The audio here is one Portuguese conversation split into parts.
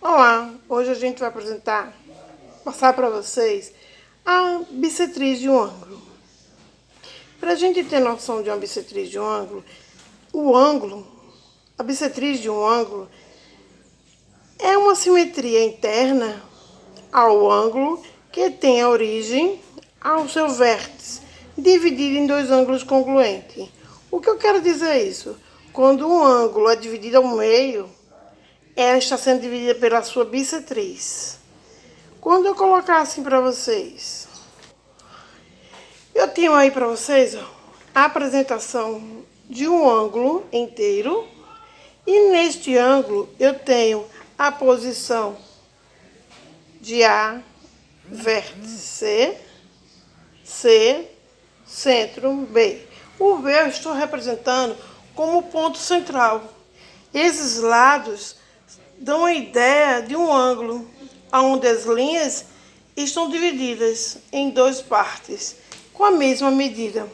Olá, hoje a gente vai passar para vocês a bissetriz de um ângulo. Para a gente ter noção de uma bissetriz de um ângulo, a bissetriz de um ângulo é uma simetria interna ao ângulo que tem a origem ao seu vértice, dividido em dois ângulos congruentes. O que eu quero dizer é isso? Quando um ângulo é dividido ao meio, ela está sendo dividida pela sua bissetriz. Quando eu colocar assim para vocês, eu tenho aí para vocês a apresentação de um ângulo inteiro. E neste ângulo eu tenho a posição de A, vértice C, centro B. O B eu estou representando como ponto central. Esses lados dão a ideia de um ângulo, onde as linhas estão divididas em duas partes, com a mesma medida.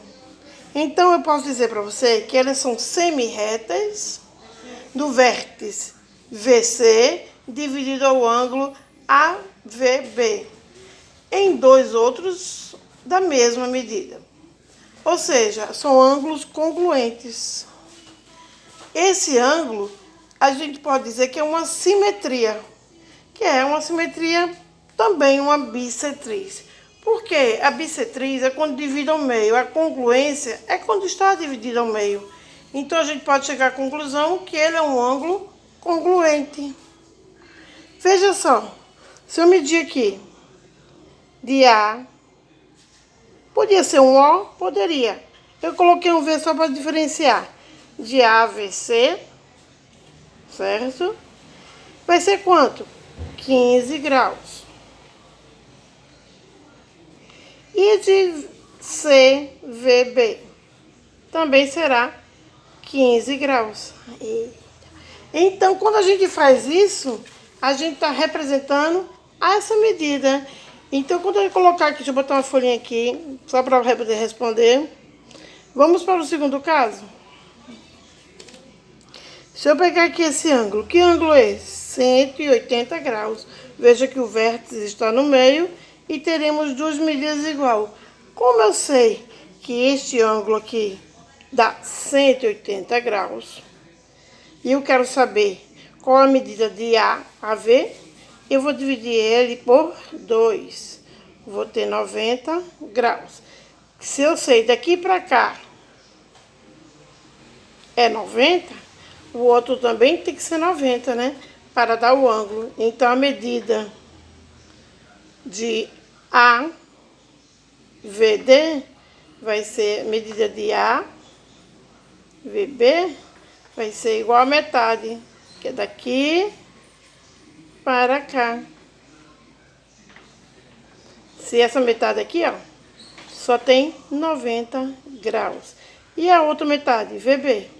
Então, eu posso dizer para você que elas são semi-retas do vértice VC dividido ao ângulo AVB, em dois outros da mesma medida. Ou seja, são ângulos congruentes. Esse ângulo, a gente pode dizer que é uma simetria, que é uma simetria também uma bissetriz. Porque a bissetriz é quando divide ao meio, a congruência é quando está dividida ao meio. Então a gente pode chegar à conclusão que ele é um ângulo congruente. Veja só, se eu medir aqui de A, podia ser um O? Poderia. Eu coloquei um V só para diferenciar. De A a VC, certo? Vai ser quanto? 15 graus. E de CVB também será 15 graus. Então, quando a gente faz isso, a gente está representando essa medida. Então, quando eu colocar aqui, deixa eu botar uma folhinha aqui, só para poder responder. Vamos para o segundo caso. Se eu pegar aqui esse ângulo, que ângulo é esse? 180 graus. Veja que o vértice está no meio e teremos duas medidas igual. Como eu sei que este ângulo aqui dá 180 graus, e eu quero saber qual a medida de A a V, eu vou dividir ele por 2. Vou ter 90 graus. Se eu sei daqui para cá é 90, o outro também tem que ser 90, né? Para dar o ângulo. Então, a medida de A, VD, vai ser medida de A, VB, vai ser igual a metade, que é daqui para cá. Se essa metade aqui, ó, só tem 90 graus. E a outra metade, VB,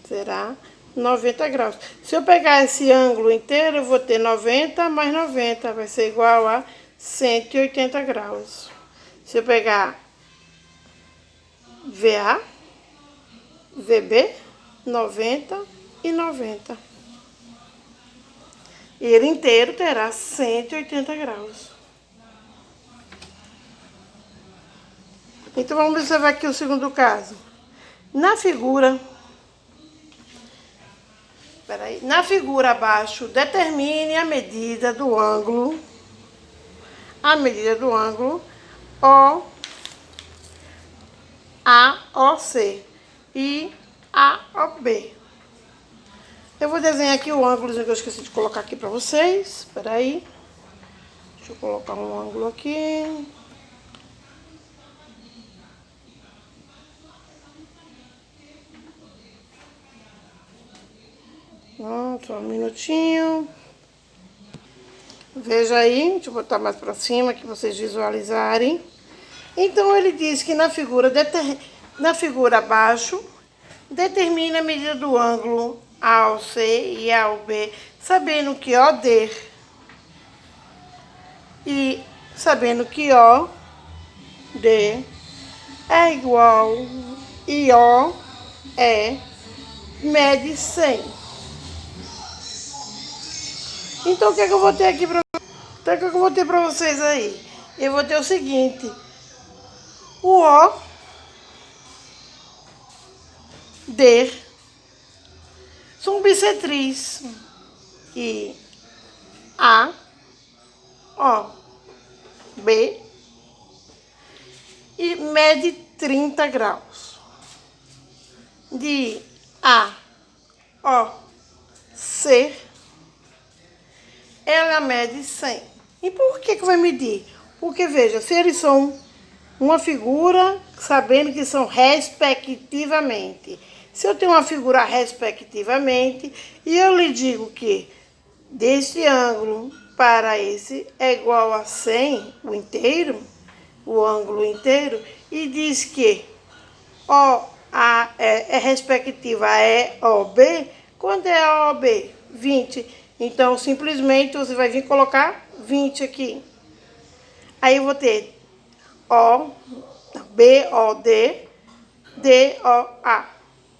será 90 graus. Se eu pegar esse ângulo inteiro, eu vou ter 90 mais 90, vai ser igual a 180 graus. Se eu pegar VA, VB, 90 e 90. Ele inteiro terá 180 graus. Então, vamos observar aqui o segundo caso. Na figura abaixo, determine a medida do ângulo, AOC e AOB. Eu vou desenhar aqui o ângulo que eu esqueci de colocar aqui para vocês. Espera aí. Deixa eu colocar um ângulo aqui. Só um minutinho. Veja aí, deixa eu botar mais para cima que vocês visualizarem. Então, ele diz que na figura abaixo, determina a medida do ângulo AOC e AOB, sabendo que OD e sabendo que OD é igual e O é mede 100. Então, o que é que eu vou ter aqui para então, o que é que eu vou ter para vocês aí? Eu vou ter o seguinte: o O, D, são bissetriz. E A, O, B, e mede 30 graus. De A, O, C, ela mede 100. E por que vai medir? Porque, veja, se eles são uma figura, sabendo que são respectivamente. Se eu tenho uma figura respectivamente, e eu lhe digo que deste ângulo para esse é igual a 100, o inteiro, o ângulo inteiro, e diz que OA é respectiva a EOB, quando é a OB? 20. Então, simplesmente, você vai vir colocar 20 aqui. Aí eu vou ter BOD, DOA.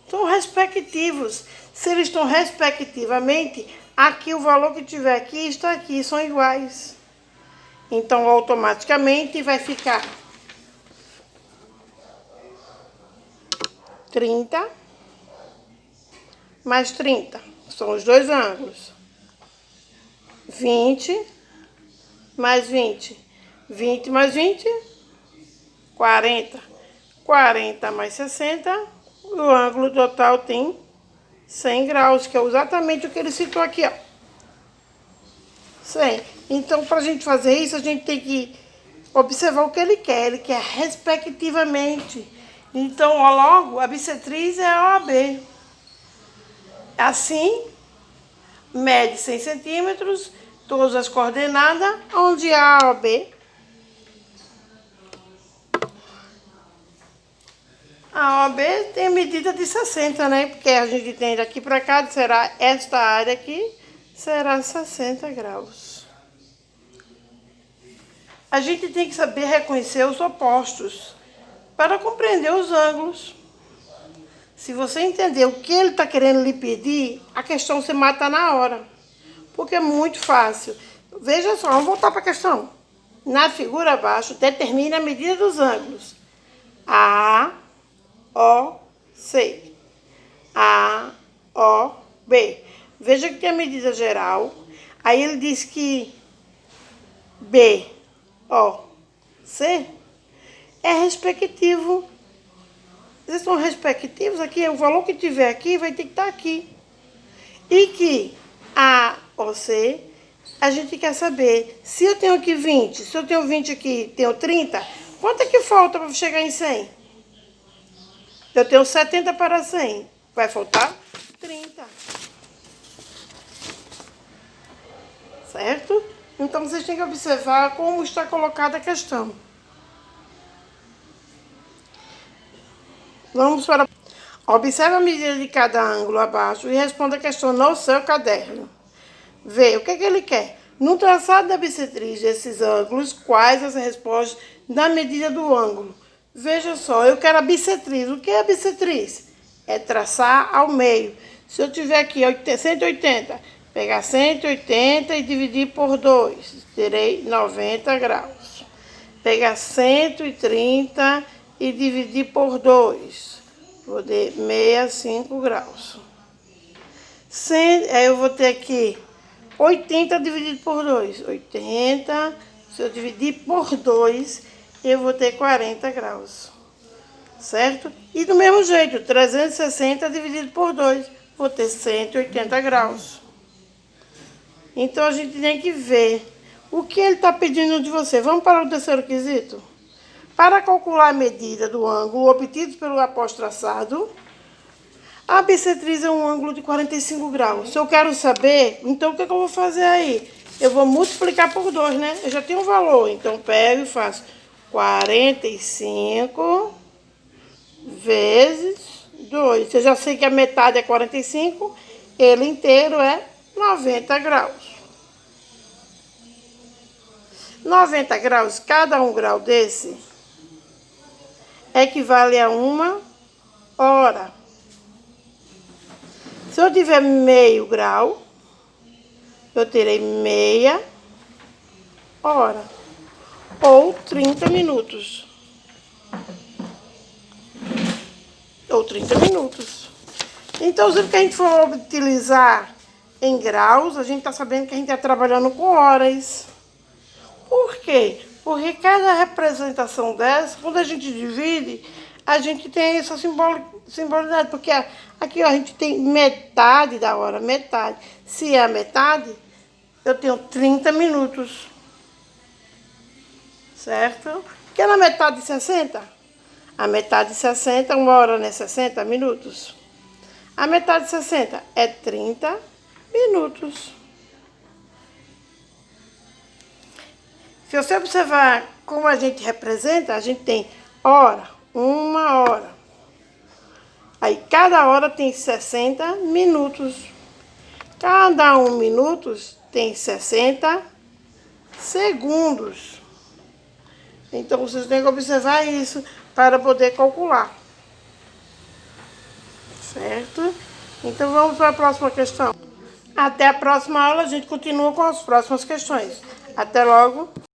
São respectivos. Se eles estão respectivamente, aqui o valor que tiver aqui está aqui, são iguais. Então, automaticamente vai ficar 30 mais 30, são os dois ângulos. 20 mais 20. 20 mais 20, 40. 40 mais 60, o ângulo total tem 100 graus, que é exatamente o que ele citou aqui, ó. 100. Então, para a gente fazer isso, a gente tem que observar o que ele quer. Ele quer respectivamente. Então, ó, logo, a bissetriz é a OAB. Assim, mede 100 centímetros, todas as coordenadas, onde a OAB. A OAB tem medida de 60, né? Porque a gente tem daqui para cá, será esta área aqui, será 60 graus. A gente tem que saber reconhecer os opostos para compreender os ângulos. Se você entender o que ele está querendo lhe pedir, a questão se mata na hora. Porque é muito fácil. Veja só, vamos voltar para a questão. Na figura abaixo, determine a medida dos ângulos. A, O, C. A, O, B. Veja que tem a medida geral. Aí ele diz que B, O, C é respectivo. Eles são respectivos aqui, o valor que tiver aqui vai ter que estar aqui. E que A, O, C, a gente quer saber, se eu tenho aqui 20, se eu tenho 20 aqui, tenho 30, quanto é que falta para chegar em 100? Eu tenho 70 para 100, vai faltar 30. Certo? Então, vocês têm que observar como está colocada a questão. Vamos para... Observe a medida de cada ângulo abaixo e responda a questão no seu caderno. Vê o que ele quer. No traçado da bissetriz desses ângulos, quais as respostas da medida do ângulo? Veja só, eu quero a bissetriz. O que é a bissetriz? É traçar ao meio. Se eu tiver aqui 180, pegar 180 e dividir por 2, terei 90 graus. Pegar 130 e dividir por 2, vou ter 65 graus. Aí eu vou ter aqui 80 dividido por 2. 80, se eu dividir por 2, eu vou ter 40 graus. Certo? E do mesmo jeito, 360 dividido por 2, vou ter 180 graus. Então, a gente tem que ver o que ele está pedindo de você. Vamos para o terceiro quesito? Para calcular a medida do ângulo obtido pelo após traçado, a bissetriz é um ângulo de 45 graus. Se eu quero saber, então o que eu vou fazer aí? Eu vou multiplicar por 2, né? Eu já tenho um valor, então pego e faço 45 vezes 2. Eu já sei que a metade é 45, ele inteiro é 90 graus. 90 graus, cada um grau desse equivale a 1 hora. Se eu tiver meio grau, eu terei meia hora ou 30 minutos. Ou 30 minutos. Então, sempre que a gente for utilizar em graus, a gente está sabendo que a gente está trabalhando com horas. Por quê? Porque cada representação dessa, quando a gente divide, a gente tem essa simbolidade. Porque aqui ó, a gente tem metade da hora, metade. Se é a metade, eu tenho 30 minutos. Certo? Que é na metade de 60? A metade de 60, uma hora não é 60 minutos. A metade de 60 é 30 minutos. Se você observar como a gente representa, a gente tem hora, uma hora. Aí cada hora tem 60 minutos. Cada 1 minuto tem 60 segundos. Então vocês têm que observar isso para poder calcular. Certo? Então vamos para a próxima questão. Até a próxima aula, a gente continua com as próximas questões. Até logo!